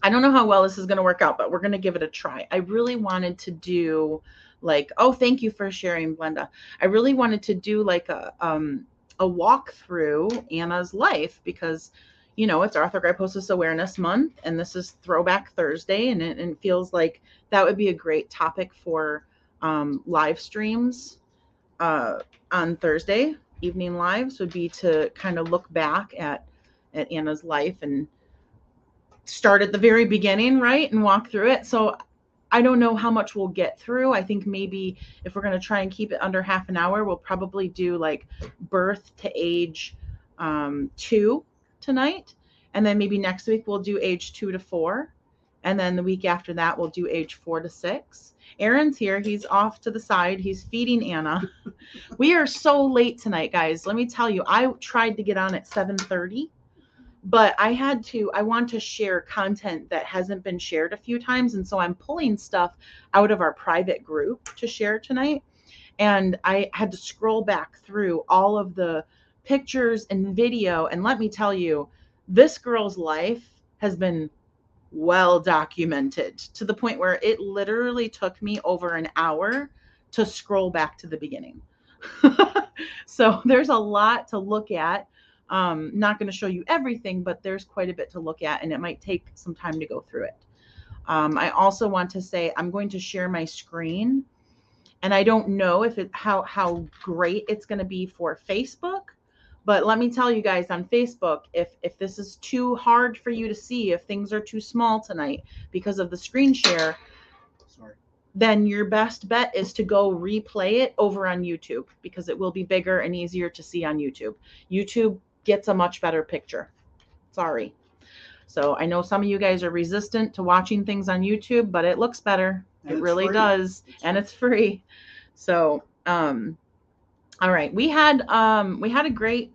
I don't know how well this is going to work out, but we're going to give it a try. I really wanted to do like, oh, thank you for sharing, Glenda. I really wanted to do like a walk through Anna's life because, you know, it's Arthrogryposis Awareness Month and this is Throwback Thursday, and it feels like that would be a great topic for live streams on Thursday evening lives would be to kind of look back at Anna's life and start at the very beginning, right? And walk through it. So I don't know how much we'll get through. I think maybe if we're going to try and keep it under half an hour, we'll probably do like birth to age 2 tonight. And then maybe next week we'll do age 2 to 4. And then the week after that, we'll do age 4 to 6. Aaron's here. He's off to the side. He's feeding Anna. We are so late tonight, guys. Let me tell you, I tried to get on at 7:30. But I want to share content that hasn't been shared a few times. And so I'm pulling stuff out of our private group to share tonight. And I had to scroll back through all of the pictures and video. And let me tell you, this girl's life has been well documented to the point where it literally took me over an hour to scroll back to the beginning. So there's a lot to look at. Not going to show you everything, but there's quite a bit to look at, and it might take some time to go through it. I also want to say I'm going to share my screen, and I don't know if how great it's going to be for Facebook, but let me tell you guys on Facebook, if this is too hard for you to see, if things are too small tonight because of the screen share, then your best bet is to go replay it over on YouTube because it will be bigger and easier to see on YouTube. YouTube gets a much better picture. Sorry. So I know some of you guys are resistant to watching things on YouTube, but it looks better. It really does. And it's free. So, all right. We had a great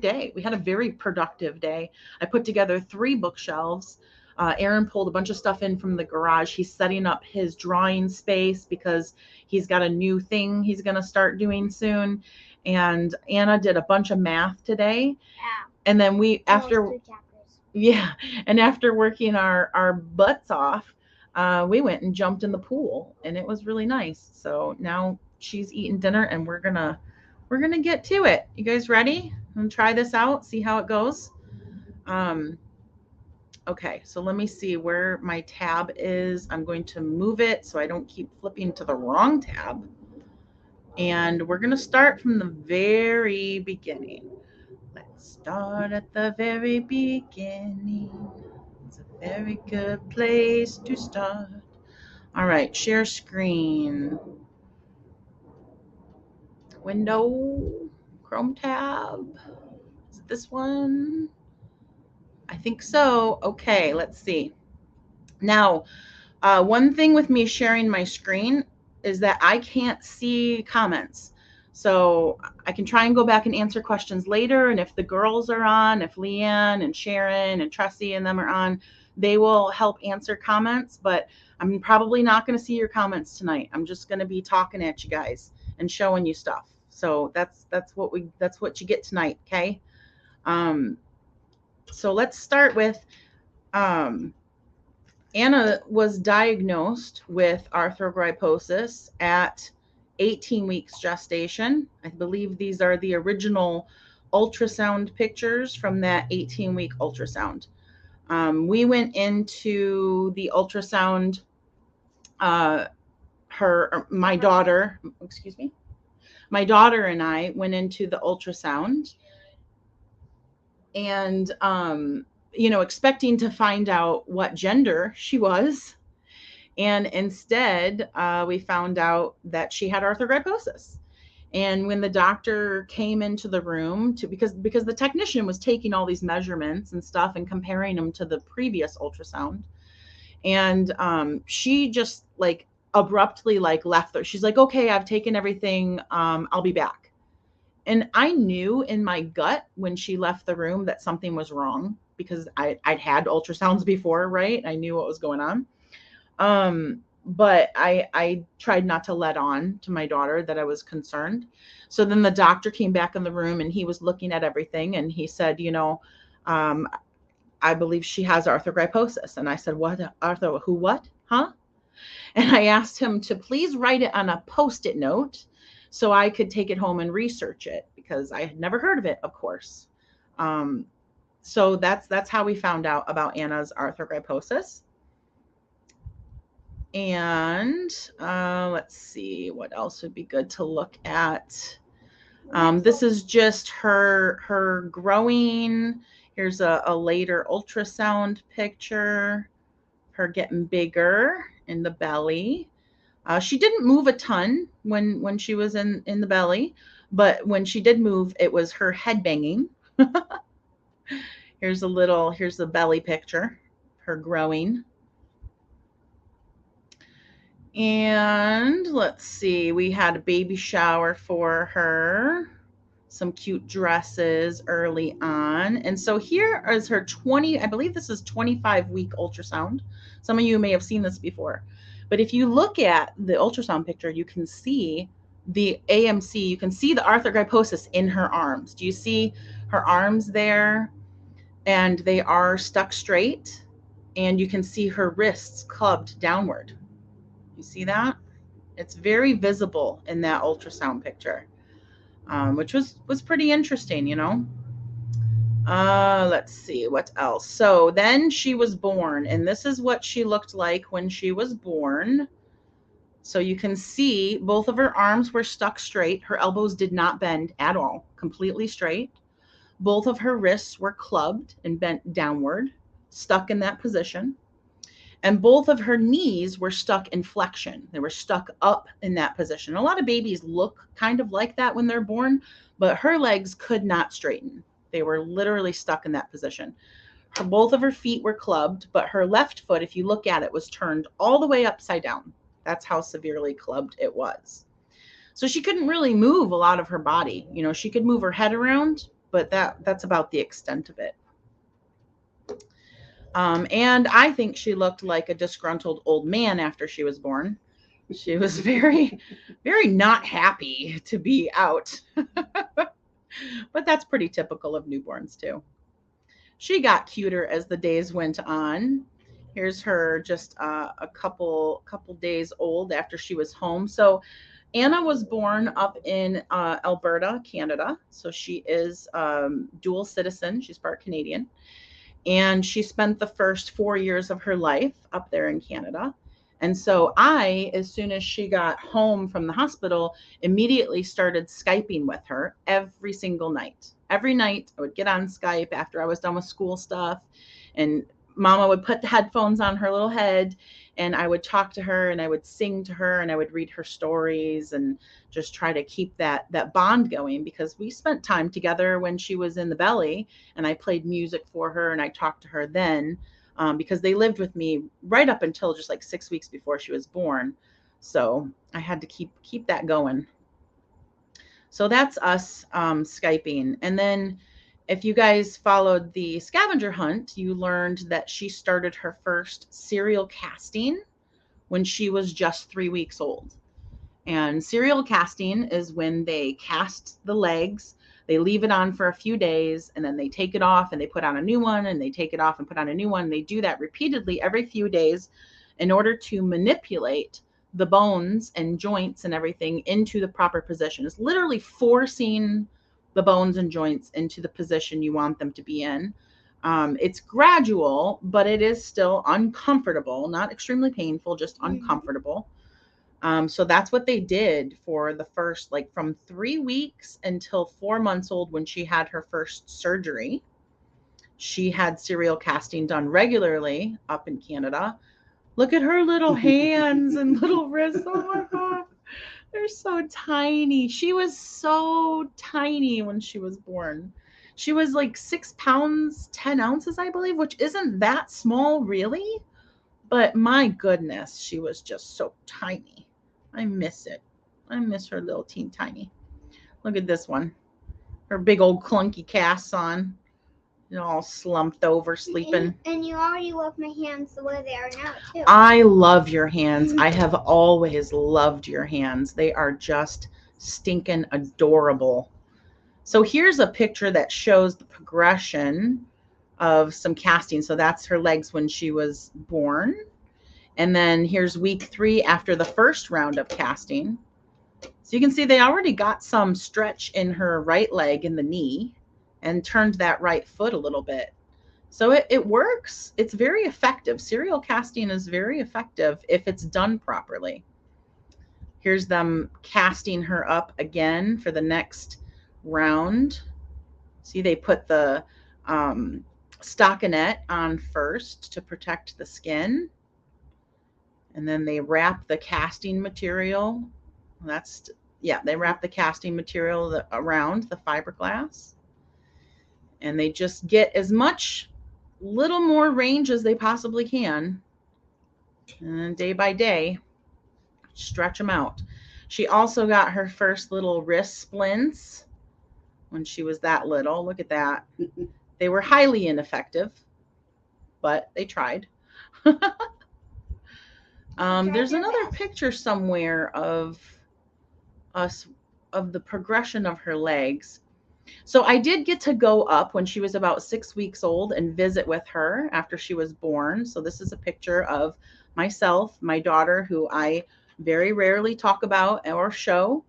day. We had a very productive day. I put together 3 bookshelves. Aaron pulled a bunch of stuff in from the garage. He's setting up his drawing space because he's got a new thing he's going to start doing soon. And Anna did a bunch of math today. Yeah. And then after working our butts off, we went and jumped in the pool, and it was really nice. So now she's eating dinner, and we're gonna get to it. You guys ready? I'm gonna try this out, see how it goes. Okay, so let me see where my tab is. I'm going to move it so I don't keep flipping to the wrong tab. And we're going to start from the very beginning. Let's start at the very beginning. It's a very good place to start. All right, share screen. Window, Chrome tab. Is it this one? I think so. Okay, let's see. Now, one thing with me sharing my screen is that I can't see comments. So I can try and go back and answer questions later. And if the girls are on, if Leanne and Sharon and Tressie and them are on, they will help answer comments. But I'm probably not going to see your comments tonight. I'm just going to be talking at you guys and showing you stuff. So that's what you get tonight. Okay. So let's start with Anna was diagnosed with arthrogryposis at 18 weeks gestation. I believe these are the original ultrasound pictures from that 18-week ultrasound. We went into the ultrasound, my daughter and I went into the ultrasound and, expecting to find out what gender she was. And instead, we found out that she had arthrogryposis. And when the doctor came into the room because the technician was taking all these measurements and stuff and comparing them to the previous ultrasound. And she just abruptly left. She's like, okay, I've taken everything. I'll be back. And I knew in my gut when she left the room that something was wrong because I'd had ultrasounds before, right? I knew what was going on. But I tried not to let on to my daughter that I was concerned. So then the doctor came back in the room and he was looking at everything and he said, I I believe she has arthrogryposis. And I said, what? Who, what? Huh? And I asked him to please write it on a Post-it note so I could take it home and research it, because I had never heard of it, of course. So that's how we found out about Anna's arthrogryposis. And let's see, what else would be good to look at. This is just her growing. Here's a later ultrasound picture, her getting bigger in the belly. She didn't move a ton when she was in the belly, but when she did move, it was her head banging. Here's the belly picture, her growing. And let's see, we had a baby shower for her, some cute dresses early on. And so here is her I believe this is 25-week ultrasound. Some of you may have seen this before. But if you look at the ultrasound picture, you can see the AMC, you can see the arthrogryposis in her arms. Do you see her arms there? And they are stuck straight. And you can see her wrists clubbed downward. You see that? It's very visible in that ultrasound picture, which was pretty interesting, you know. Let's see what else. So then she was born, and this is what she looked like when she was born. So you can see both of her arms were stuck straight. Her elbows did not bend at all, completely straight. Both of her wrists were clubbed and bent downward, stuck in that position. And both of her knees were stuck in flexion. They were stuck up in that position. A lot of babies look kind of like that when they're born, but her legs could not straighten. They were literally stuck in that position. Both of her feet were clubbed, but her left foot, if you look at it, was turned all the way upside down. That's how severely clubbed it was. So she couldn't really move a lot of her body. You know, she could move her head around, but that's about the extent of it. And I think she looked like a disgruntled old man after she was born. She was very, very not happy to be out. But that's pretty typical of newborns too. She got cuter as the days went on. Here's her just a couple days old after she was home. So Anna was born up in Alberta, Canada. So she is dual citizen. She's part Canadian. And she spent the first 4 years of her life up there in Canada. And so I, as soon as she got home from the hospital, immediately started Skyping with her every single night. Every night I would get on Skype after I was done with school stuff, and Mama would put the headphones on her little head, and I would talk to her, and I would sing to her, and I would read her stories and just try to keep that bond going, because we spent time together when she was in the belly, and I played music for her and I talked to her then, because they lived with me right up until just like 6 weeks before she was born. So I had to keep that going. So that's us Skyping. And then if you guys followed the scavenger hunt, you learned that she started her first serial casting when she was just 3 weeks old. And serial casting is when they cast the legs, they leave it on for a few days, and then they take it off and they put on a new one, and they take it off and put on a new one. They do that repeatedly every few days in order to manipulate the bones and joints and everything into the proper position. It's literally forcing the bones and joints into the position you want them to be in. It's gradual, but it is still uncomfortable, not extremely painful, just uncomfortable. So that's what they did for the first, like from 3 weeks until 4 months old when she had her first surgery. She had serial casting done regularly up in Canada. Look at her little hands and little wrists. Oh my God. They're so tiny. She was so tiny when she was born. She was like 6 pounds, 10 ounces, I believe, which isn't that small really. But my goodness, she was just so tiny. I miss it. I miss her little teeny tiny. Look at this one. Her big old clunky casts on. You know, all slumped over, sleeping. And you already love my hands the way they are now, too. I love your hands. I have always loved your hands. They are just stinking adorable. So here's a picture that shows the progression of some casting. So that's her legs when she was born. And then here's week 3 after the first round of casting. So you can see they already got some stretch in her right leg in the knee and turned that right foot a little bit. So it works. It's very effective. Serial casting is very effective if it's done properly. Here's them casting her up again for the next round. See, they put the stockinette on first to protect the skin. And then they wrap the casting material. They wrap the casting material around the fiberglass. And they just get as much little more range as they possibly can. And day by day, stretch them out. She also got her first little wrist splints when she was that little. Look at that. They were highly ineffective, but they tried. There's another picture somewhere of the progression of her legs. So I did get to go up when she was about 6 weeks old and visit with her after she was born. So this is a picture of myself, my daughter, who I very rarely talk about or show,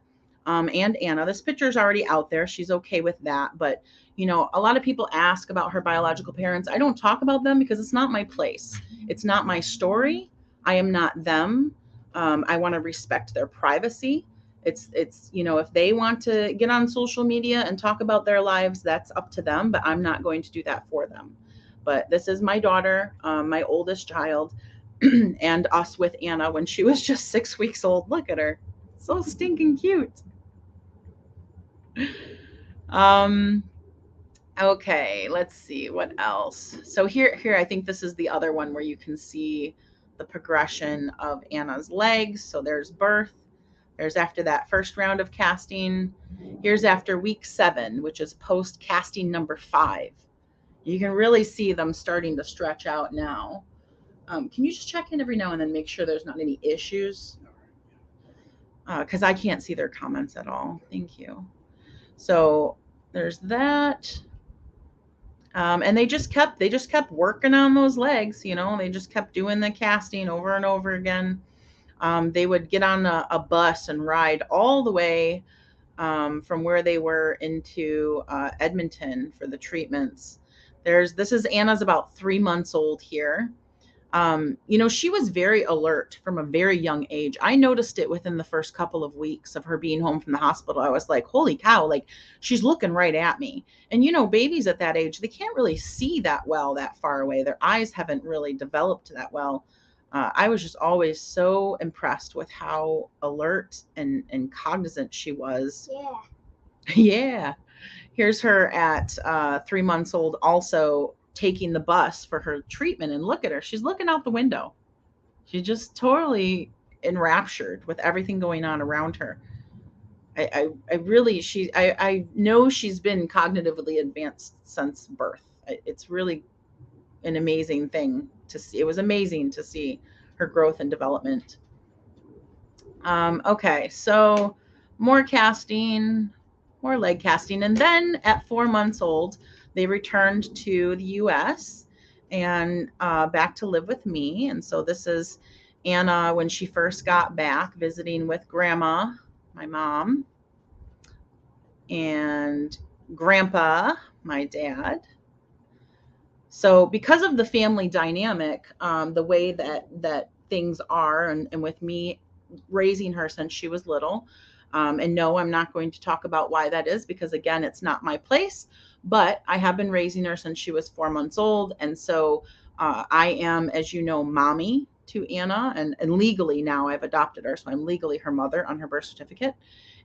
and Anna. This picture is already out there. She's okay with that. But, you know, a lot of people ask about her biological parents. I don't talk about them because it's not my place. It's not my story. I am not them. I want to respect their privacy. It's you know, if they want to get on social media and talk about their lives, that's up to them, but I'm not going to do that for them. But this is my daughter, my oldest child, and us with Anna when she was just 6 weeks old. Look at her, so stinking cute. Okay, let's see what else. So here I think this is the other one where you can see the progression of Anna's legs. So there's birth. There's after that first round of casting. Here's after week 7, which is post casting number 5. You can really see them starting to stretch out now. Can you just check in every now and then, make sure there's not any issues? Because I can't see their comments at all. Thank you. So there's that. And they just kept working on those legs. You know, they just kept doing the casting over and over again. They would get on a bus and ride all the way from where they were into Edmonton for the treatments. This is Anna's about 3 months old here. You know, she was very alert from a very young age. I noticed it within the first couple of weeks of her being home from the hospital. I was like, holy cow, like she's looking right at me. And, you know, babies at that age, they can't really see that well, that far away. Their eyes haven't really developed that well. I was just always so impressed with how alert and cognizant she was. Yeah. Yeah. Here's her at 3 months old, also taking the bus for her treatment. And look at her. She's looking out the window. She's just totally enraptured with everything going on around her. I know she's been cognitively advanced since birth. It's really an amazing thing to see. It was amazing to see her growth and development. Okay, so more casting, more leg casting. And then at 4 months old, they returned to the US and back to live with me. And so this is Anna when she first got back, visiting with Grandma, my mom, and Grandpa, my dad. So because of the family dynamic, the way that things are, and with me raising her since she was little, and no, I'm not going to talk about why that is, because again, it's not my place, but I have been raising her since she was 4 months old. And so I am, as you know, mommy to Anna, and legally now I've adopted her. So I'm legally her mother on her birth certificate.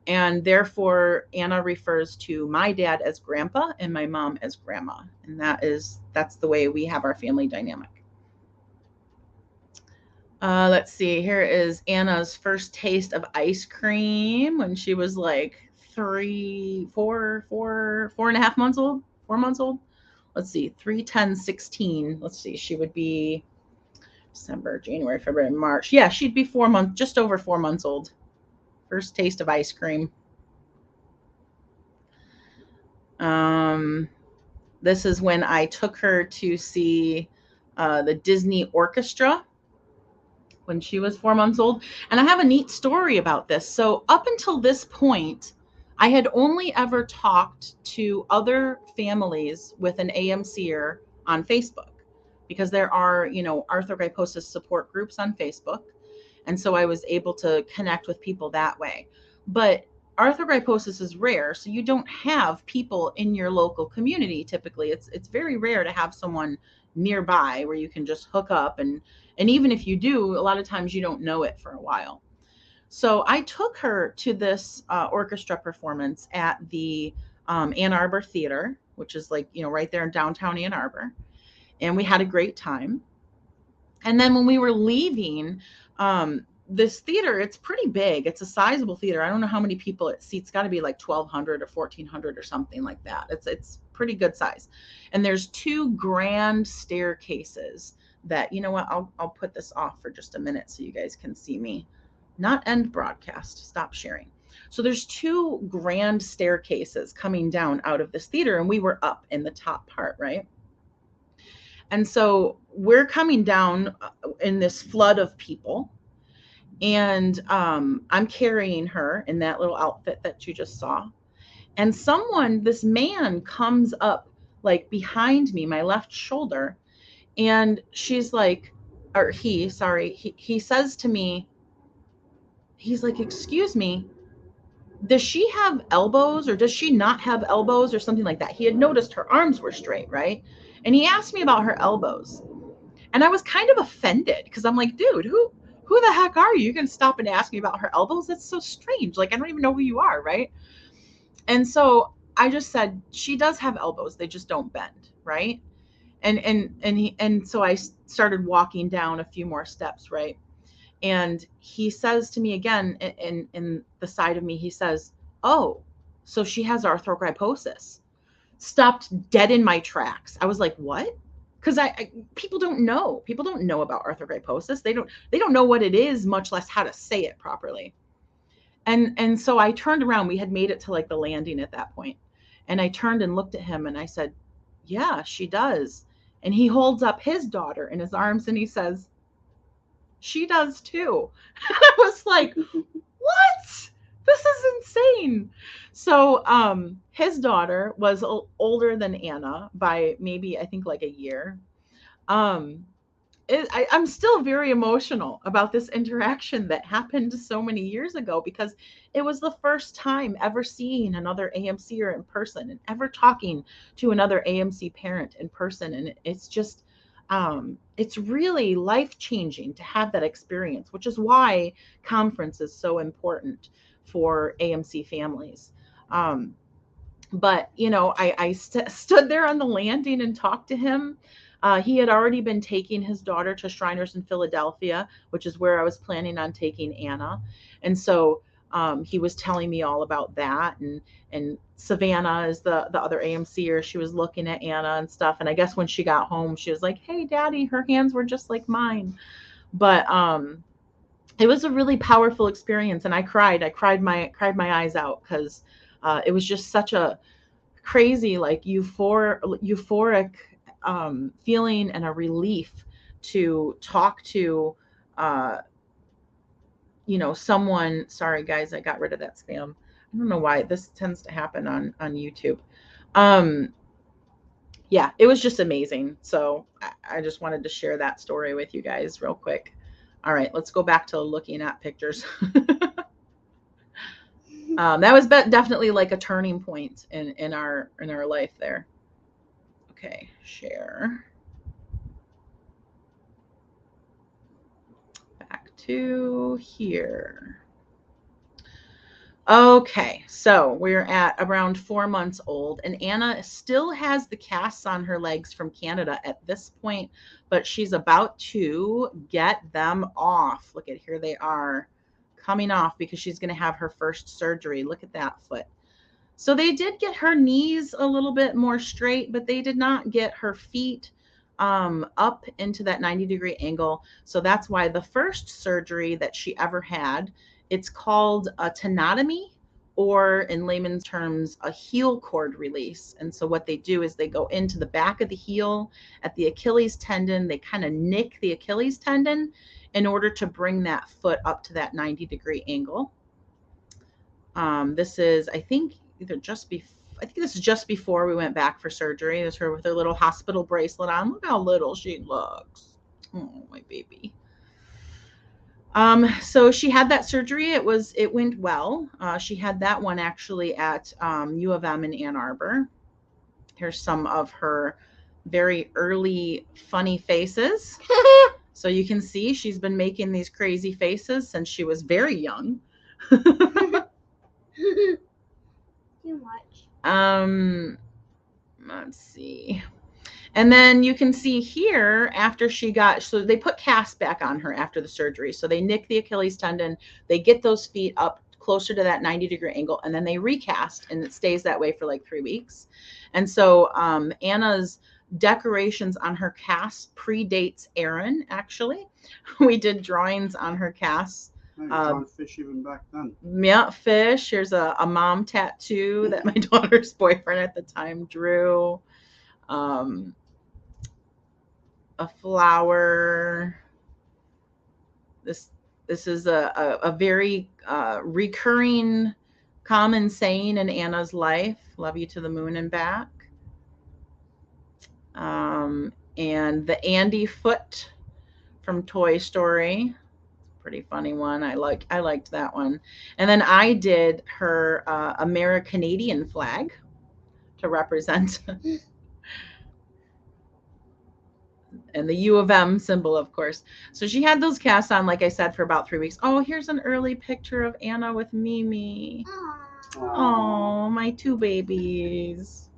And therefore, Anna refers to my dad as Grandpa and my mom as Grandma. And that's the way we have our family dynamic. Let's see. Here is Anna's first taste of ice cream when she was like 4.5 months old, 4 months old. Let's see, 3, 10, 16. Let's see, she would be December, January, February, March. Yeah, she'd be 4 months, just over 4 months old. First taste of ice cream. This is when I took her to see the Disney Orchestra when she was 4 months old. And I have a neat story about this. So, up until this point, I had only ever talked to other families with an AMCer on Facebook because there are, arthrogryposis support groups on Facebook. And so I was able to connect with people that way. But arthrogryposis is rare, so you don't have people in your local community typically. It's very rare to have someone nearby where you can just hook up, and even if you do, a lot of times you don't know it for a while. So I took her to this orchestra performance at the Ann Arbor Theater, which is like, right there in downtown Ann Arbor. And we had a great time. And then when we were leaving, this theater, it's pretty big. It's a sizable theater. I don't know how many people it seats. Got to be like 1,200 or 1,400 or something like that. It's pretty good size. And there's two grand staircases that, you know what, I'll put this off for just a minute so you guys can see me. Not end broadcast. Stop sharing. So there's two grand staircases coming down out of this theater, and we were up in the top part, right? And so we're coming down in this flood of people. And I'm carrying her in that little outfit that you just saw. And this man comes up like behind me, my left shoulder. And she's like, or he says to me, he's like, "Excuse me, does she have elbows or does she not have elbows?" or something like that. He had noticed her arms were straight, right? And he asked me about her elbows. And I was kind of offended because I'm like, dude, who the heck are you? You can stop and ask me about her elbows? That's so strange. Like, I don't even know who you are, right? And so I just said, she does have elbows. They just don't bend, right? And so I started walking down a few more steps, right? And he says to me again, in the side of me, he says, "Oh, so she has arthrogryposis." Stopped dead in my tracks. I was like, "What?" Because people don't know. People don't know about arthrogryposis. They don't know what it is, much less how to say it properly. And so I turned around. We had made it to like the landing at that point. And I turned and looked at him and I said, "Yeah, she does." And he holds up his daughter in his arms and he says, "She does too." And I was like, "What? This is insane." So his daughter was older than Anna by maybe, I think, like a year. Um, I'm still very emotional about this interaction that happened so many years ago because it was the first time ever seeing another AMCer in person and ever talking to another AMC parent in person. And it's really life changing to have that experience, which is why conference is so important for AMC families. But I stood there on the landing and talked to him. He had already been taking his daughter to Shriners in Philadelphia, which is where I was planning on taking Anna. And so he was telling me all about that. And Savannah is the other AMCer. She was looking at Anna and stuff. And I guess when she got home, she was like, "Hey, Daddy, her hands were just like mine." But it was a really powerful experience, and I cried. I cried my eyes out because it was just such a crazy, like euphoric feeling and a relief to talk to someone. Sorry guys, I got rid of that spam. I don't know why this tends to happen on YouTube. Yeah, it was just amazing. So I just wanted to share that story with you guys real quick. All right, let's go back to looking at pictures. That was definitely like a turning point in our life there. Okay, share. Back to here. Okay, so we're at around 4 months old, and Anna still has the casts on her legs from Canada at this point, but she's about to get them off. Look at, here they are coming off because she's going to have her first surgery. Look at that foot. So they did get her knees a little bit more straight, but they did not get her feet up into that 90-degree angle. So that's why the first surgery that she ever had, it's called a tenotomy or in layman's terms, a heel cord release. And so what they do is they go into the back of the heel at the Achilles tendon. They kind of nick the Achilles tendon in order to bring that foot up to that 90-degree angle. This is, I think, I think this is just before we went back for surgery. There's her with her little hospital bracelet on. Look how little she looks. Oh, my baby. So she had that surgery. It went well. She had that one actually at U of M in Ann Arbor. Here's some of her very early funny faces. So you can see she's been making these crazy faces since she was very young. Too much. Let's see. And then you can see here after so they put casts back on her after the surgery. So they nick the Achilles tendon, they get those feet up closer to that 90-degree angle, and then they recast, and it stays that way for like 3 weeks. And so Anna's decorations on her casts predates Erin, actually. We did drawings on her casts. Drawing fish even back then. Yeah, fish. Here's a mom tattoo that my daughter's boyfriend at the time drew. A flower. This is a very recurring common saying in Anna's life. Love you to the moon and back. And the Andy foot from Toy Story. Pretty funny one. I liked that one. And then I did her Canadian flag to represent and the U of M symbol, of course. So she had those casts on, like I said, for about 3 weeks. Oh, here's an early picture of Anna with Mimi. Oh, my 2 babies.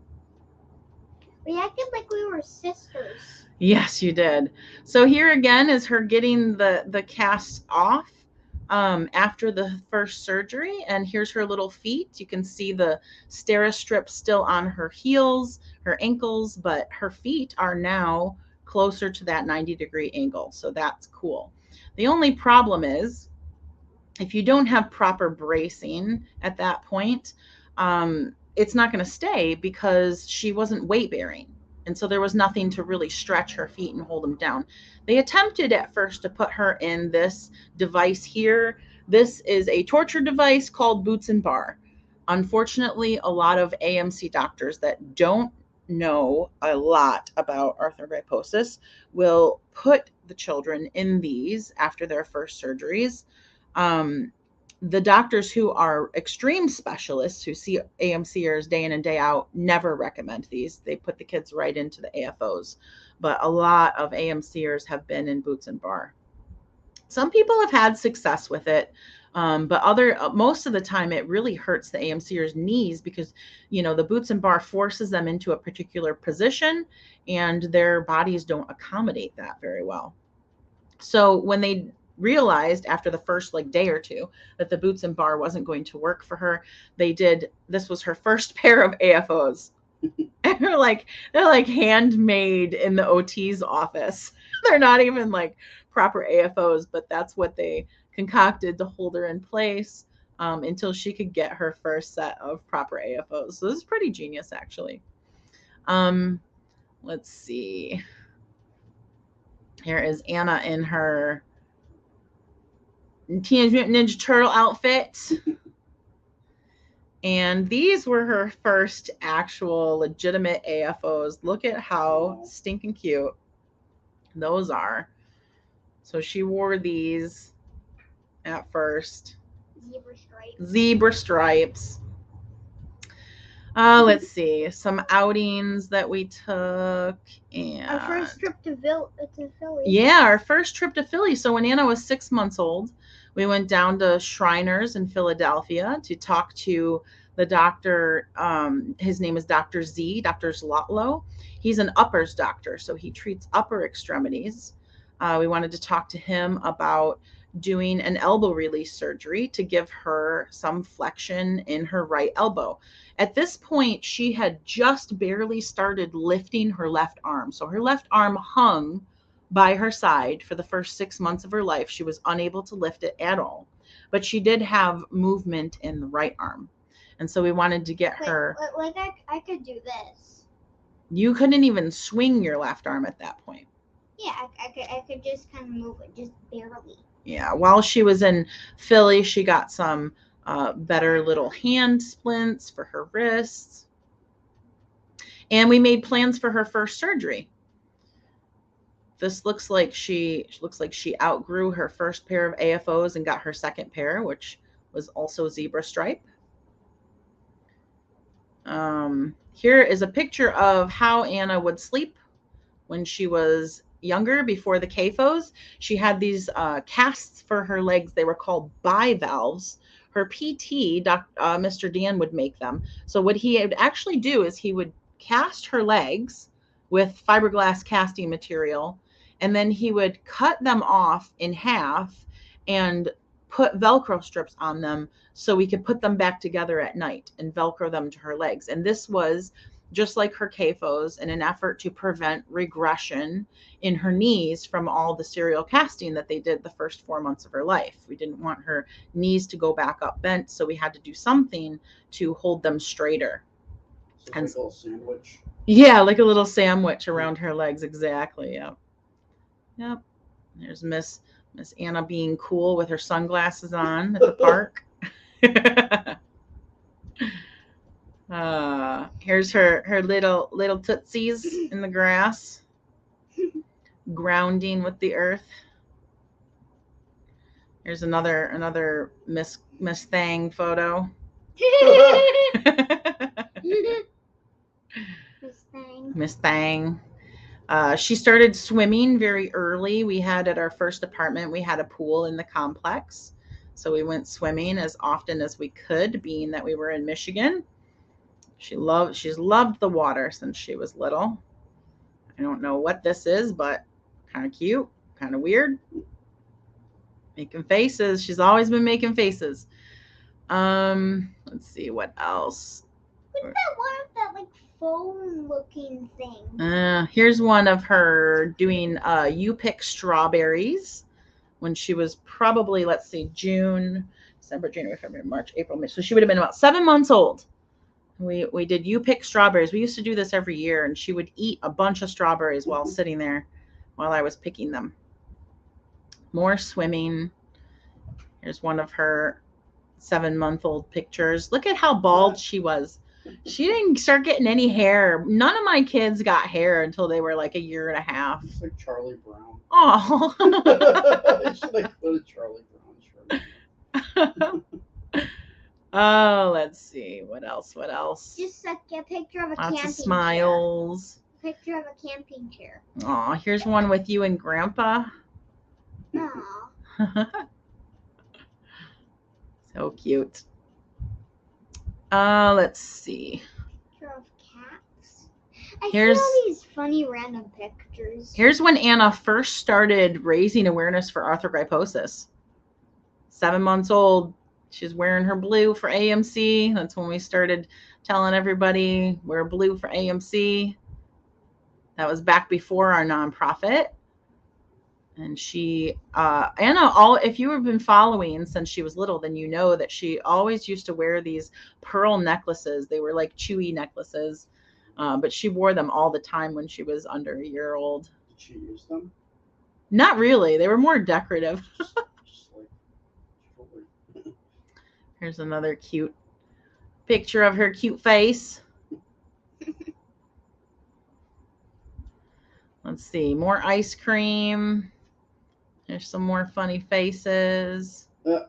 We acted like we were sisters. Yes, you did. So here again is her getting the cast off after the first surgery. And here's her little feet. You can see the stera strip still on her heels, her ankles, but her feet are now closer to that 90-degree angle. So that's cool. The only problem is if you don't have proper bracing at that point, it's not going to stay because she wasn't weight bearing. And so there was nothing to really stretch her feet and hold them down. They attempted at first to put her in this device here. This is a torture device called Boots and Bar. Unfortunately, a lot of AMC doctors that don't know a lot about arthrogryposis will put the children in these after their first surgeries. The doctors who are extreme specialists who see AMCers day in and day out never recommend these. They put the kids right into the AFOs. But a lot of AMCers have been in Boots and Bar. Some people have had success with it, but most of the time it really hurts the AMCers' knees because, the Boots and Bar forces them into a particular position and their bodies don't accommodate that very well. So when they realized after the first day or two that the Boots and Bar wasn't going to work for her, this was her first pair of AFOs. And they're like handmade in the OT's office. They're not even proper AFOs, but that's what they concocted to hold her in place until she could get her first set of proper AFOs. So this is pretty genius, actually. Let's see. Here is Anna in her Teenage Mutant Ninja Turtle outfit. And these were her first actual legitimate AFOs. Look at how stinking cute those are. So she wore these at first. Zebra stripes. Let's see. Some outings that we took. And our first trip to Philly. Yeah, our first trip to Philly. So when Anna was 6 months old, we went down to Shriners in Philadelphia to talk to the doctor. His name is Dr. Z, Dr. Zlotlo. He's an uppers doctor, so he treats upper extremities. We wanted to talk to him about doing an elbow release surgery to give her some flexion in her right elbow. At this point, she had just barely started lifting her left arm. So her left arm hung by her side for the first 6 months of her life. She was unable to lift it at all, but she did have movement in the right arm. And so we wanted to get her. Like I could do this. You couldn't even swing your left arm at that point. Yeah, I could just kind of move it, just barely. Yeah, while she was in Philly, she got some better little hand splints for her wrists. And we made plans for her first surgery. This looks like she outgrew her first pair of AFOs and got her second pair, which was also zebra stripe. Here is a picture of how Anna would sleep when she was younger, before the CAFOs. She had these casts for her legs. They were called bivalves. Her PT, Mr. Dan, would make them. So what he would actually do is he would cast her legs with fiberglass casting material, and then he would cut them off in half and put Velcro strips on them so we could put them back together at night and Velcro them to her legs. And this was just like her CAFOs, in an effort to prevent regression in her knees from all the serial casting that they did the first 4 months of her life. We didn't want her knees to go back up bent, so we had to do something to hold them straighter. So like a little sandwich. Yeah, like a little sandwich around her legs. Exactly. Yep. Yep. There's Miss Anna being cool with her sunglasses on at the park. Here's her little tootsies in the grass, grounding with the earth. Here's another Miss Thang photo. Miss Thang. She started swimming very early. We had at our first apartment, we had a pool in the complex. So we went swimming as often as we could, being that we were in Michigan. She's loved the water since she was little. I don't know what this is, but kind of cute, kind of weird. Making faces. She's always been making faces. Let's see what else. What's that one of that like foam looking thing? Here's one of her doing you pick strawberries when she was probably, let's see, June, December, January, February, March, April, May. So she would have been about 7 months old. We did you pick strawberries. We used to do this every year, and she would eat a bunch of strawberries while sitting there while I was picking them. More swimming. Here's one of her 7-month-old pictures. Look at how bald she was. She didn't start getting any hair. None of my kids got hair until they were like 1.5 years. It's like Charlie Brown. Oh. I should like put a Charlie Brown shirt. Oh, let's see. What else? Just like a picture of a Lots camping of smiles. chair. Picture of a camping chair. Oh, here's one with you and Grandpa. Aw. So cute. Let's see. Picture of cats. I Here's- see all these funny random pictures. Here's when Anna first started raising awareness for arthrogryposis. 7 months old. She's wearing her blue for AMC. That's when we started telling everybody we're blue for AMC. That was back before our nonprofit. And she, Anna, if you have been following since she was little, then you know that she always used to wear these pearl necklaces. They were like chewy necklaces, but she wore them all the time when she was under 1 year old. Did she use them? Not really. They were more decorative. Just like jewelry. Here's another cute picture of her cute face. Let's see, more ice cream. There's some more funny faces. This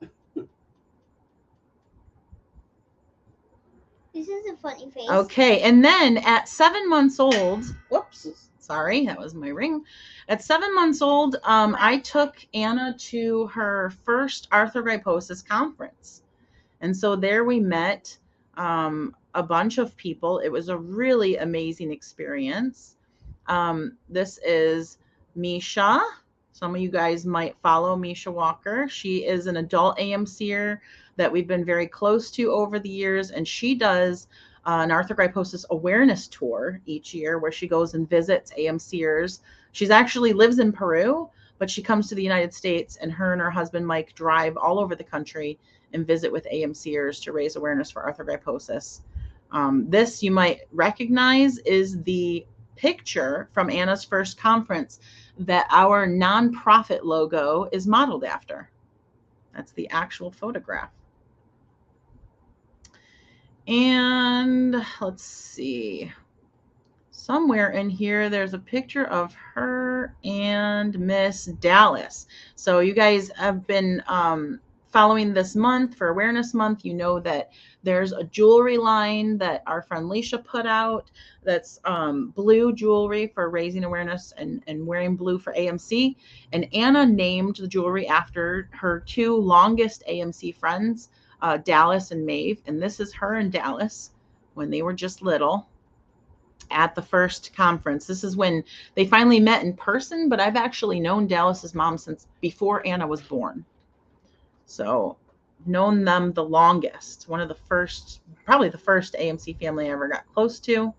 is a funny face. Okay, and then at 7 months old, whoops, sorry, that was my ring. At 7 months old, I took Anna to her first arthrogryposis conference. And so there we met a bunch of people. It was a really amazing experience. This is Misha. Some of you guys might follow Misha Walker. She is an adult AMCer that we've been very close to over the years, and she does an arthrogryposis awareness tour each year where she goes and visits AMCers. She's actually lives in Peru, but she comes to the United States, and her husband Mike drive all over the country and visit with AMCers to raise awareness for arthrogryposis. This you might recognize is the picture from Anna's first conference that our nonprofit logo is modeled after. That's the actual photograph. And let's see. Somewhere in here, there's a picture of her and Miss Dallas. So you guys have been following this month for Awareness Month. You know that there's a jewelry line that our friend Leisha put out that's blue jewelry for raising awareness and wearing blue for AMC. And Anna named the jewelry after her two longest AMC friends, Dallas and Maeve. And this is her and Dallas when they were just little at the first conference. This is when they finally met in person, but I've actually known Dallas's mom since before Anna was born. So known them the longest. One of the first, probably the first AMC family I ever got close to.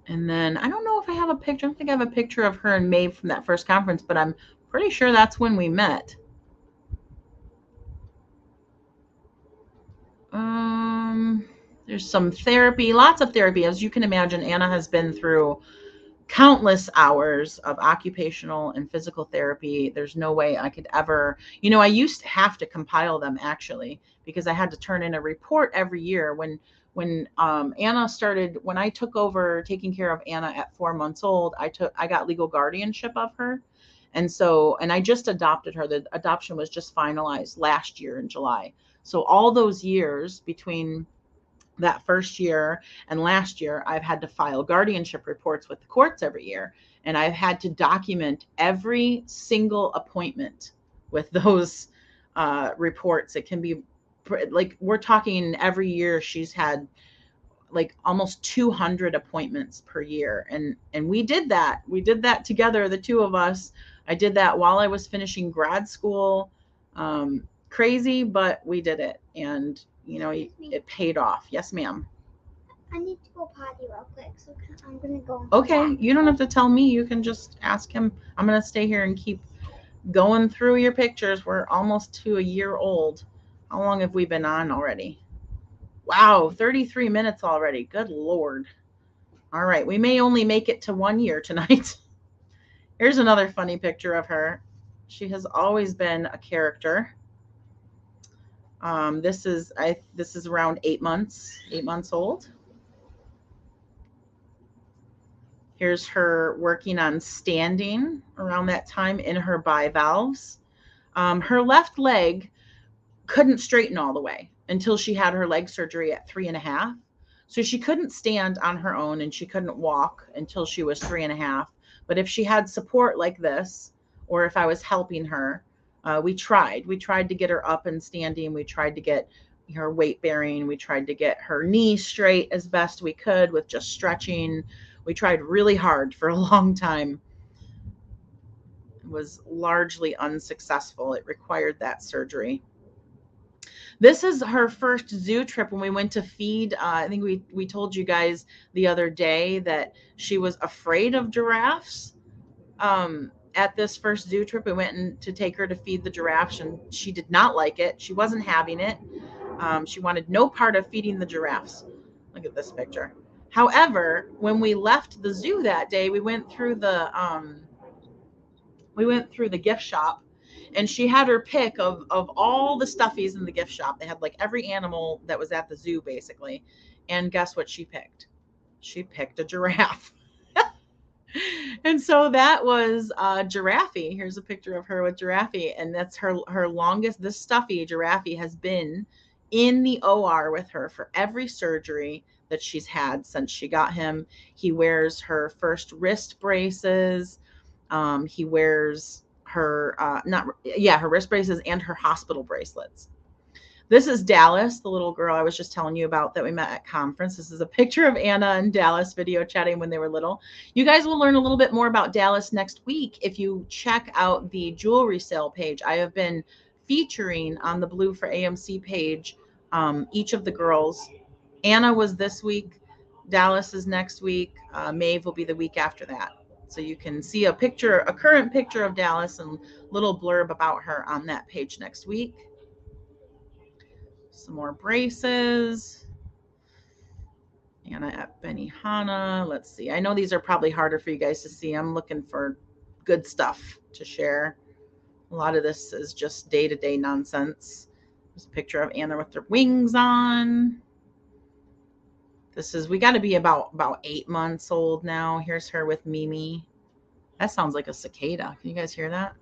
And then I don't know if I have a picture. I don't think I have a picture of her and Maeve from that first conference, but I'm pretty sure that's when we met. There's some therapy, lots of therapy. As you can imagine, Anna has been through countless hours of occupational and physical therapy. There's no way I could ever, I used to have to compile them actually, because I had to turn in a report every year. When Anna started, when I took over taking care of Anna at 4 months old, I got legal guardianship of her. And I just adopted her. The adoption was just finalized last year in July. So all those years between that first year and last year, I've had to file guardianship reports with the courts every year. And I've had to document every single appointment with those reports. It can be like, we're talking every year she's had like almost 200 appointments per year. And we did that. We did that together, the two of us. I did that while I was finishing grad school. Crazy, but we did it. And it paid off. Yes, ma'am. I need to go potty real quick, so I'm gonna go. Okay, you don't have to tell me. You can just ask him. I'm gonna stay here and keep going through your pictures. We're almost to a year old. How long have we been on already? Wow, 33 minutes already. Good Lord. All right, we may only make it to 1 year tonight. Here's another funny picture of her. She has always been a character. This is around 8 months old. Here's her working on standing around that time in her bivalves. Her left leg couldn't straighten all the way until she had her leg surgery at 3.5. So she couldn't stand on her own and she couldn't walk until she was 3.5. But if she had support like this, or if I was helping her, we tried to get her up and standing. We tried to get her weight bearing. We tried to get her knee straight as best we could with just stretching. We tried really hard for a long time. It was largely unsuccessful. It required that surgery. This is her first zoo trip when we went to feed. I think we told you guys the other day that she was afraid of giraffes. At this first zoo trip, we went to take her to feed the giraffes, and she did not like it. She wasn't having it. She wanted no part of feeding the giraffes. Look at this picture. However, when we left the zoo that day, we went through the gift shop, and she had her pick of all the stuffies in the gift shop. They had like every animal that was at the zoo basically. And guess what she picked? She picked a giraffe. And so that was Giraffe. Here's a picture of her with Giraffe, and that's her longest. This stuffy Giraffe has been in the OR with her for every surgery that she's had since she got him. He wears her first wrist braces. He wears her her wrist braces and her hospital bracelets. This is Dallas, the little girl I was just telling you about that we met at conference. This is a picture of Anna and Dallas video chatting when they were little. You guys will learn a little bit more about Dallas next week if you check out the jewelry sale page. I have been featuring on the Blue for AMC page each of the girls. Anna was this week. Dallas is next week. Maeve will be the week after that. So you can see a picture, a current picture of Dallas and little blurb about her on that page next week. Some more braces. Anna at Benihana. Let's see. I know these are probably harder for you guys to see. I'm looking for good stuff to share. A lot of this is just day-to-day nonsense. There's a picture of Anna with her wings on. This is, we got to be about 8 months old now. Here's her with Mimi. That sounds like a cicada. Can you guys hear that?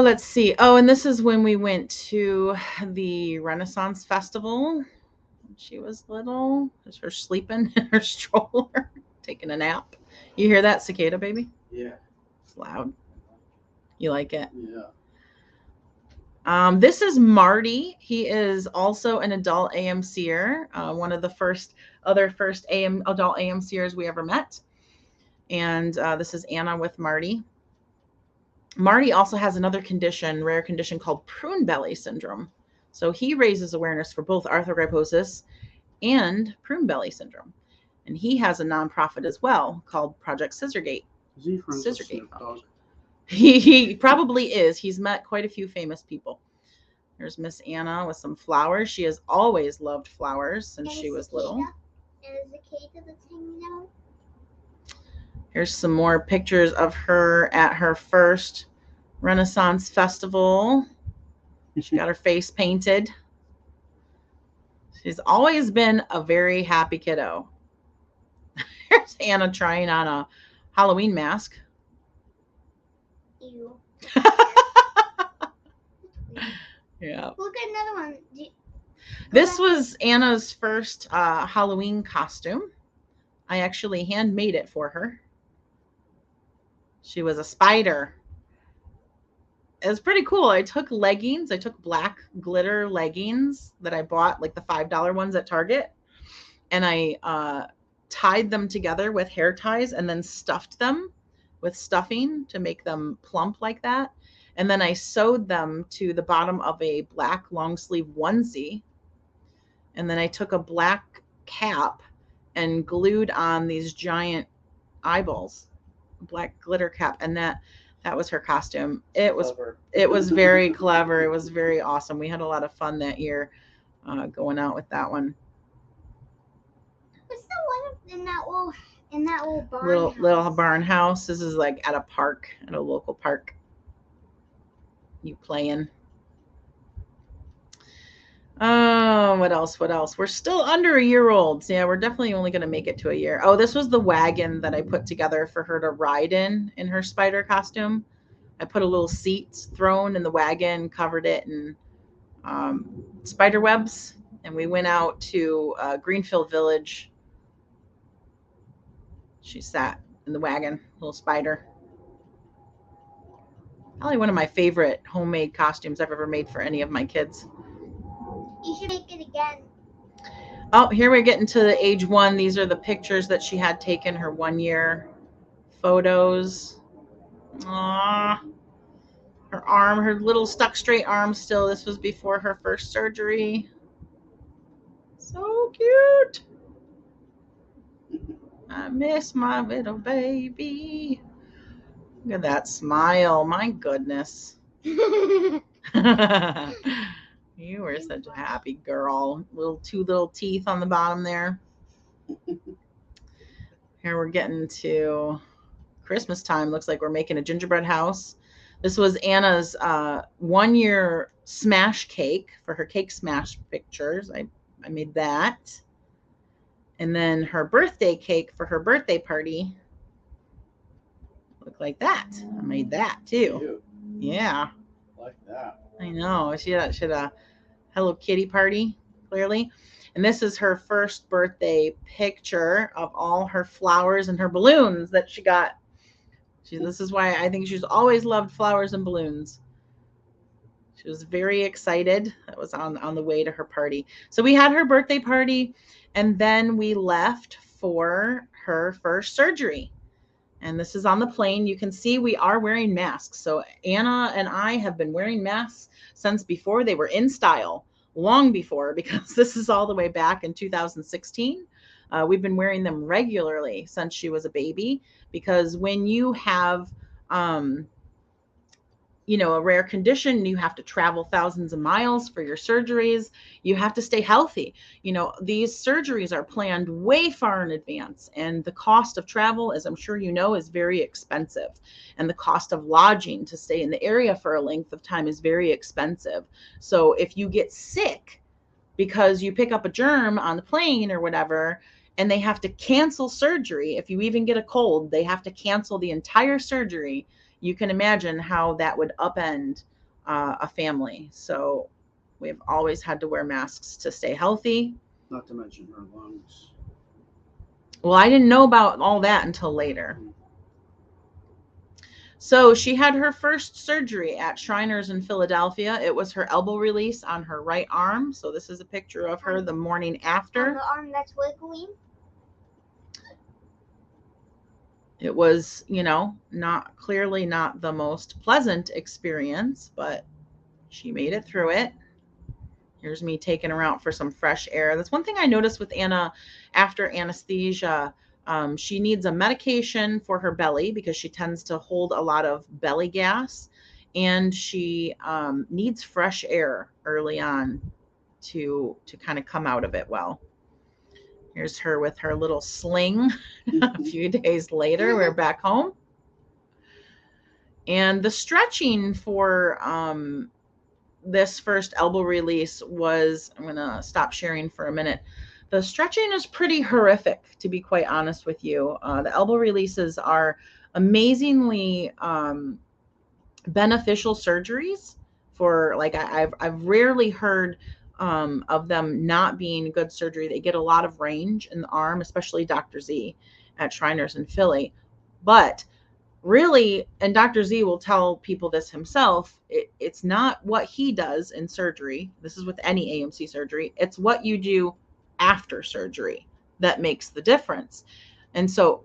Let's see. Oh, and this is when we went to the Renaissance Festival. When she was little. There's her sleeping in her stroller, taking a nap. You hear that, cicada, baby? Yeah. It's loud. You like it? Yeah. This is Marty. He is also an adult AMCer, one of the first adult AMCers we ever met. And this is Anna with Marty. Marty also has another condition, rare condition called prune belly syndrome. So he raises awareness for both arthrogryposis and prune belly syndrome. And he has a nonprofit as well called Project Scissorgate. Is he friends with Scissorgate. Snoop Dogg? He probably is. He's met quite a few famous people. There's Miss Anna with some flowers. She has always loved flowers since she was little. And a cicada that's hanging out. Here's some more pictures of her at her first Renaissance Festival. She got her face painted. She's always been a very happy kiddo. Here's Anna trying on a Halloween mask. Ew. Yeah. Look at another one. This was Anna's first Halloween costume. I actually handmade it for her. She was a spider. It was pretty cool. I took leggings. I took black glitter leggings that I bought, like the $5 ones at Target. And I tied them together with hair ties and then stuffed them with stuffing to make them plump like that. And then I sewed them to the bottom of a black long sleeve onesie. And then I took a black cap and glued on these giant eyeballs, black glitter cap. And that was her costume. It was very clever. It was very awesome. We had a lot of fun that year going out with that one. What's the one in that little barn little barn house? This is like at a park, at a local park. You playing? Oh, what else? We're still under a year old. So yeah, we're definitely only going to make it to a year. Oh, this was the wagon that I put together for her to ride in her spider costume. I put a little seat thrown in the wagon, covered it in spider webs, and we went out to Greenfield Village. She sat in the wagon, little spider. Probably one of my favorite homemade costumes I've ever made for any of my kids. You should make it again. Oh, here we're getting to the age 1. These are the pictures that she had taken, her 1-year photos. Aww. Her arm, her little stuck straight arm still. This was before her first surgery. So cute. I miss my little baby. Look at that smile. My goodness. You were such a happy girl. 2 little teeth on the bottom there. Here we're getting to Christmas time. Looks like we're making a gingerbread house. This was Anna's 1-year smash cake for her cake smash pictures. I made that. And then her birthday cake for her birthday party. Look like that. I made that too. Cute. Yeah. Like that. I know. She had a Hello Kitty party, clearly. And this is her first birthday picture of all her flowers and her balloons that she got. This is why I think she's always loved flowers and balloons. She was very excited. That was on the way to her party. So we had her birthday party, and then we left for her first surgery. And this is on the plane. You can see we are wearing masks. So Anna and I have been wearing masks since before they were in style. long before, because this is all the way back in 2016. We've been wearing them regularly since she was a baby, because when you have, a rare condition, you have to travel thousands of miles for your surgeries. You have to stay healthy. These surgeries are planned way far in advance, and the cost of travel, as I'm sure you know, is very expensive. And the cost of lodging to stay in the area for a length of time is very expensive. So if you get sick because you pick up a germ on the plane or whatever, and they have to cancel surgery, if you even get a cold, they have to cancel the entire surgery. You can imagine how that would upend a family. So we've always had to wear masks to stay healthy. Not to mention her lungs. Well, I didn't know about all that until later. So she had her first surgery at Shriners in Philadelphia. It was her elbow release on her right arm. So this is a picture of her the morning after. On the arm that's wiggling. It was, clearly not the most pleasant experience, but she made it through it. Here's me taking her out for some fresh air. That's one thing I noticed with Anna after anesthesia. She needs a medication for her belly because she tends to hold a lot of belly gas, and she needs fresh air early on to kind of come out of it well. Here's her with her little sling. A few days later, we're back home. And the stretching for this first elbow release was, I'm going to stop sharing for a minute. The stretching is pretty horrific, to be quite honest with you. The elbow releases are amazingly beneficial surgeries for, like, I've rarely heard of them not being good surgery. They get a lot of range in the arm, especially Dr. Z at Shriners in Philly. But really, and Dr. Z will tell people this himself, it's not what he does in surgery. This is with any AMC surgery. It's what you do after surgery that makes the difference. And so,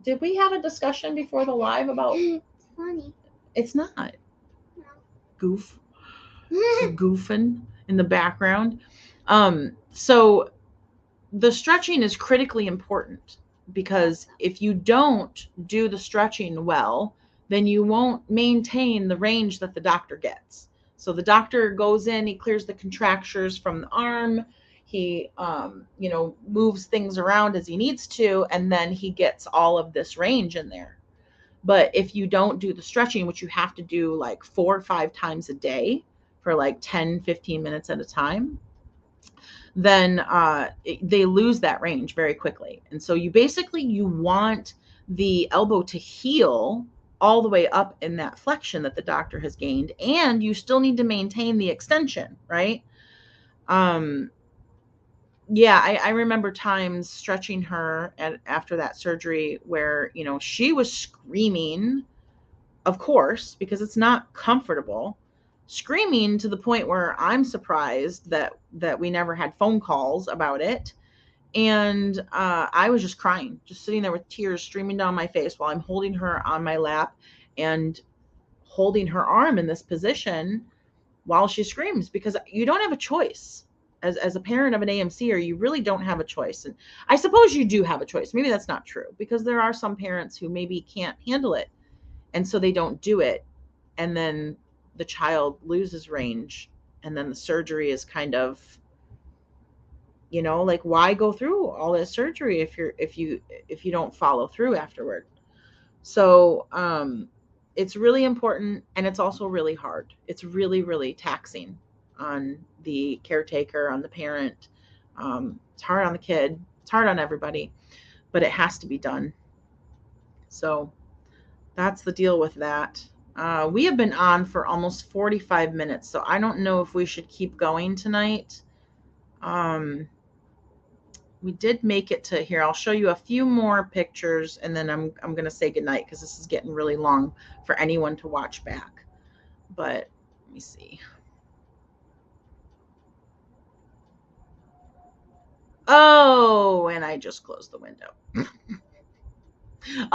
did we have a discussion before the live about... It's funny. It's not. No. Goof. Goofing in the background. So the stretching is critically important, because if you don't do the stretching well, then you won't maintain the range that the doctor gets. So the doctor goes in, he clears the contractures from the arm, he moves things around as he needs to, and then he gets all of this range in there. But if you don't do the stretching, which you have to do like 4 or 5 times a day for like 10, 15 minutes at a time, then they lose that range very quickly. And so you want the elbow to heal all the way up in that flexion that the doctor has gained, and you still need to maintain the extension, right? I remember times stretching her after that surgery where, she was screaming, of course, because it's not comfortable, screaming to the point where I'm surprised that we never had phone calls about it. And I was just crying, just sitting there with tears streaming down my face while I'm holding her on my lap and holding her arm in this position while she screams, because you don't have a choice. As a parent of an AMCer, you really don't have a choice. And I suppose you do have a choice. Maybe that's not true, because there are some parents who maybe can't handle it, and so they don't do it. And then the child loses range, and then the surgery is kind of, like, why go through all this surgery if you don't follow through afterward? So it's really important, and it's also really hard. It's really, really taxing on the caretaker, on the parent. It's hard on the kid. It's hard on everybody, but it has to be done. So that's the deal with that. We have been on for almost 45 minutes, so I don't know if we should keep going tonight. We did make it to here. I'll show you a few more pictures, and then I'm going to say goodnight, because this is getting really long for anyone to watch back. But let me see. Oh, and I just closed the window.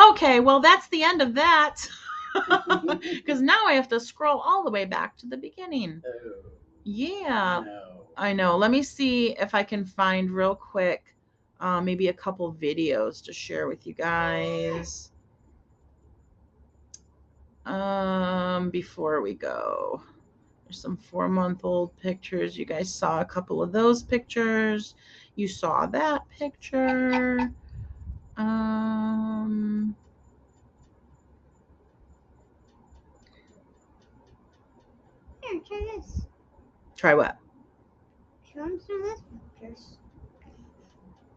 Okay, well, that's the end of that. Because now I have to scroll all the way back to the beginning. Yeah, No. I know. Let me see if I can find real quick, maybe a couple videos to share with you guys. Before we go, there's some 4-month-old pictures. You guys saw a couple of those pictures. You saw that picture. Here, try this. Try what? Show them some of these pictures.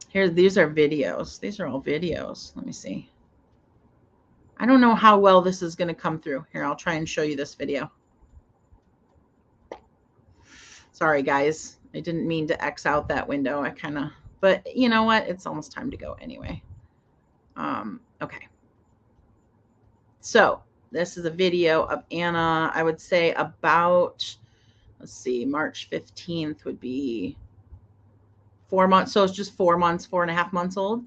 Here, these are videos. These are all videos. Let me see. I don't know how well this is going to come through. Here, I'll try and show you this video. Sorry, guys. I didn't mean to X out that window. But you know what? It's almost time to go anyway. Okay. So this is a video of Anna, I would say about, let's see, March 15th would be 4 months. So it's just 4 months, 4.5 months old.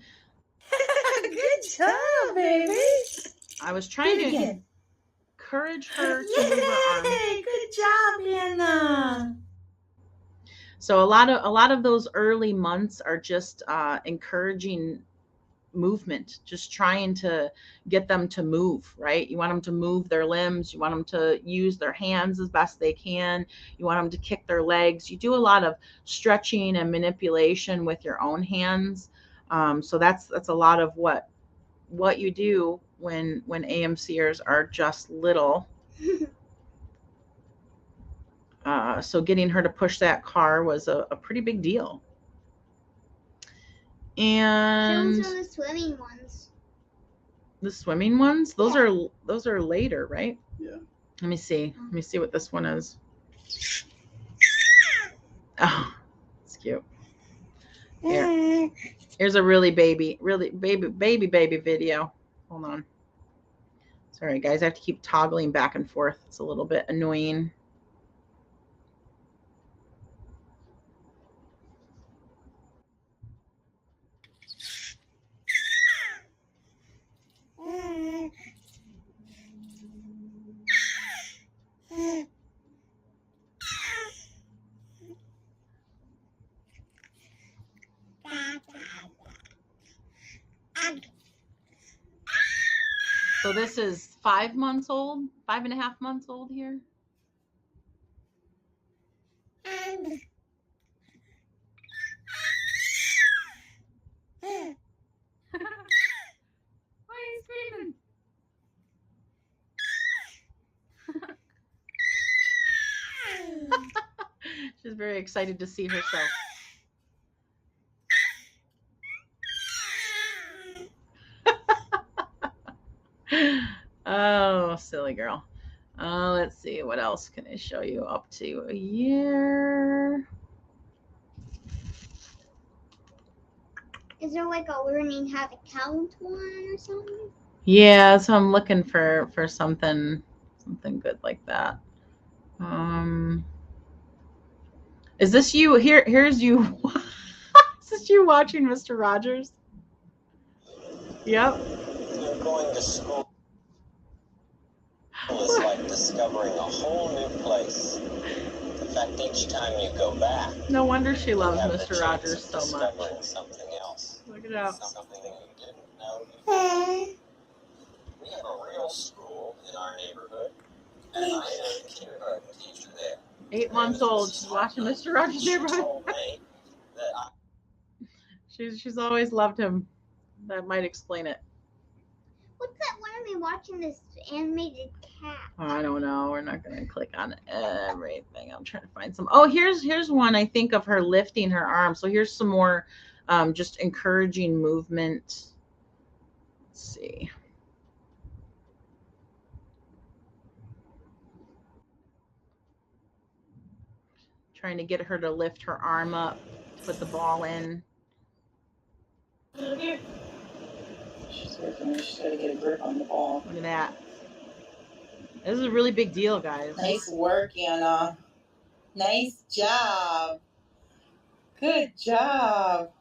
Good job, baby. I was trying to encourage her to move her arm. Yay, good job, Anna. So a lot of those early months are just encouraging movement, just trying to get them to move, right? You want them to move their limbs, you want them to use their hands as best they can, you want them to kick their legs. You do a lot of stretching and manipulation with your own hands. So that's a lot of what you do when AMCers are just little. So getting her to push that car was a pretty big deal. And Show them some of the swimming ones. the swimming ones, those Yeah. are later, right? Yeah. Let me see what this one is. Oh, it's cute. Here's a really baby video. Hold on. Sorry guys, I have to keep toggling back and forth. It's a little bit annoying. So this is 5 months old, 5.5 months old here. Why are you screaming? She's very excited to see herself. Oh, silly girl. Let's see, what else can I show you up to a year? Is there like a learning how to count one or something? Yeah, so I'm looking for something good like that. Is this you? Here's you. Is this you watching Mr. Rogers? Yep. You're going to school is like discovering a whole new place. In fact, each time you go back, No wonder she loves you have the Mr. chance Rogers of so much. discovering something else. Look it up. Something you didn't know before. We have a real school in our neighborhood, and I am a kindergarten teacher there. 8 months old. She's watching Mr. Rogers' She Neighborhood. told me that She's always loved him. That might explain it. What's that? Why are we watching this animated cat? I don't know. We're not going to click on everything. I'm trying to find some. Oh, here's one, I think, of her lifting her arm. So here's some more just encouraging movement. Let's see. Trying to get her to lift her arm up, put the ball in. She's working. She's got to get a grip on the ball. Look at that. This is a really big deal, guys. Nice work, Anna. Nice job. Good job.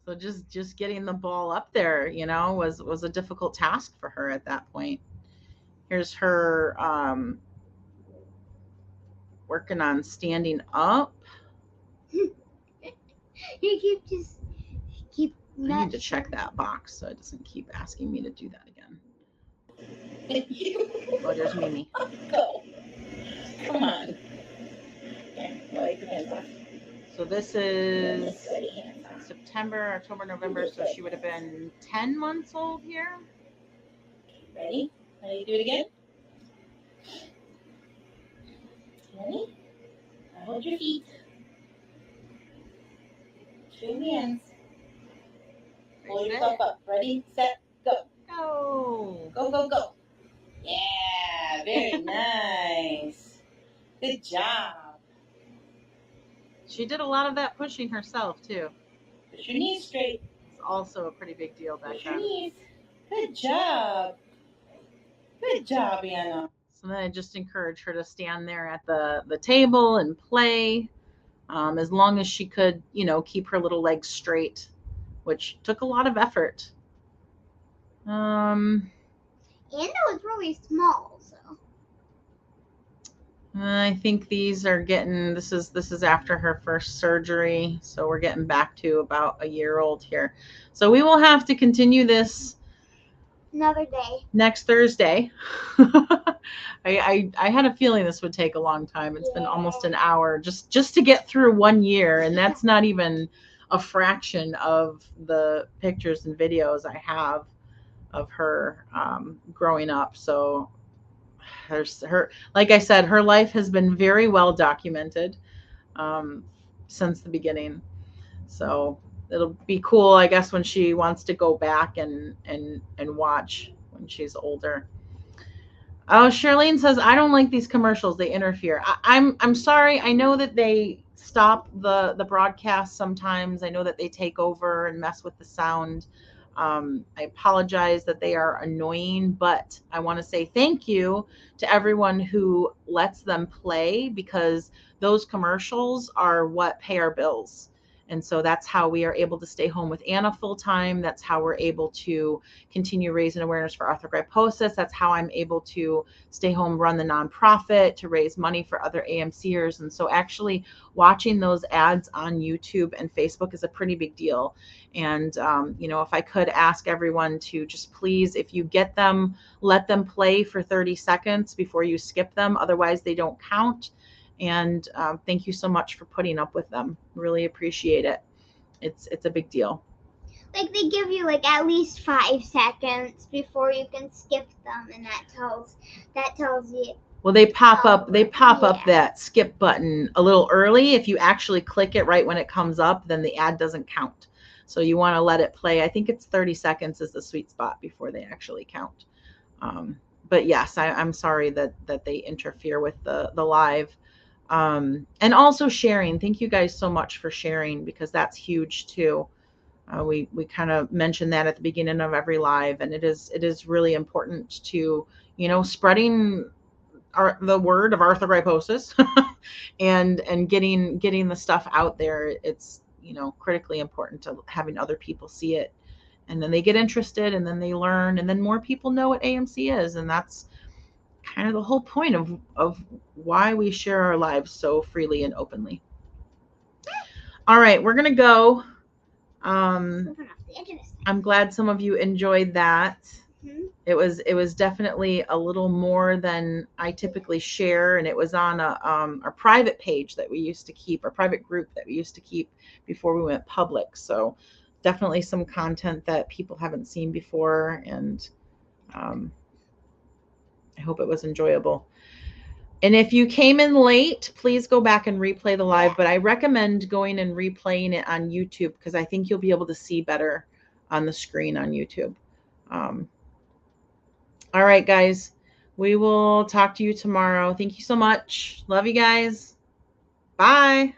So just getting the ball up there, was a difficult task for her at that point. Here's her working on standing up. You keep I not need to check that box so it doesn't keep asking me to do that again. Oh, there's Mimi. Go. Come on. Okay, wipe your hands off. So this is Sweaty hands off. September, October, November. So she would have been 10 months old here. Ready? Ready to do it again? Ready? Now hold your feet. Two hands. Pull yourself up. Ready, set, go. Go. Go, go, go. Yeah, very nice. Good job. She did a lot of that pushing herself too. Push your knees straight. It's also a pretty big deal back Push your then. knees. Good job. Good job, Anna. So then I just encouraged her to stand there at the table and play, as long as she could, keep her little legs straight, which took a lot of effort. And it was really small, so. I think these are getting, this is after her first surgery, so we're getting back to about a year old here. So we will have to continue this Another day. next Thursday. I had a feeling this would take a long time. It's been almost an hour just to get through 1 year, and that's not even a fraction of the pictures and videos I have of her growing up. So her, like I said, her life has been very well documented since the beginning. So it'll be cool, I guess, when she wants to go back and watch when she's older. Oh, Charlene says, I don't like these commercials. They interfere. I'm sorry. I know that they stop the broadcast sometimes. I know that they take over and mess with the sound. I apologize that they are annoying, but I want to say thank you to everyone who lets them play, because those commercials are what pay our bills. And so that's how we are able to stay home with Anna full time. That's how we're able to continue raising awareness for arthrogryposis. That's how I'm able to stay home, run the nonprofit, to raise money for other AMCers. And so actually watching those ads on YouTube and Facebook is a pretty big deal. And, if I could ask everyone to just please, if you get them, let them play for 30 seconds before you skip them. Otherwise, they don't count. And thank you so much for putting up with them. Really appreciate it. It's a big deal. Like they give you like at least 5 seconds before you can skip them, and that tells you. Well, they pop up that skip button a little early. If you actually click it right when it comes up, then the ad doesn't count. So you want to let it play. I think it's 30 seconds is the sweet spot before they actually count. But yes, I'm sorry that they interfere with the live. And also sharing. Thank you guys so much for sharing, because that's huge too. We kind of mentioned that at the beginning of every live, and it is really important to, spreading the word of arthrogryposis and getting the stuff out there. It's, critically important to having other people see it, and then they get interested, and then they learn, and then more people know what AMC is. And that's kind of the whole point of why we share our lives so freely and openly. All right, we're gonna go. I'm glad some of you enjoyed that. Mm-hmm. It was definitely a little more than I typically share, and it was on a private page that we used to keep, a private group that we used to keep before we went public. So definitely some content that people haven't seen before, and I hope it was enjoyable. And if you came in late, please go back and replay the live. But I recommend going and replaying it on YouTube, because I think you'll be able to see better on the screen on YouTube. All right, guys. We will talk to you tomorrow. Thank you so much. Love you guys. Bye.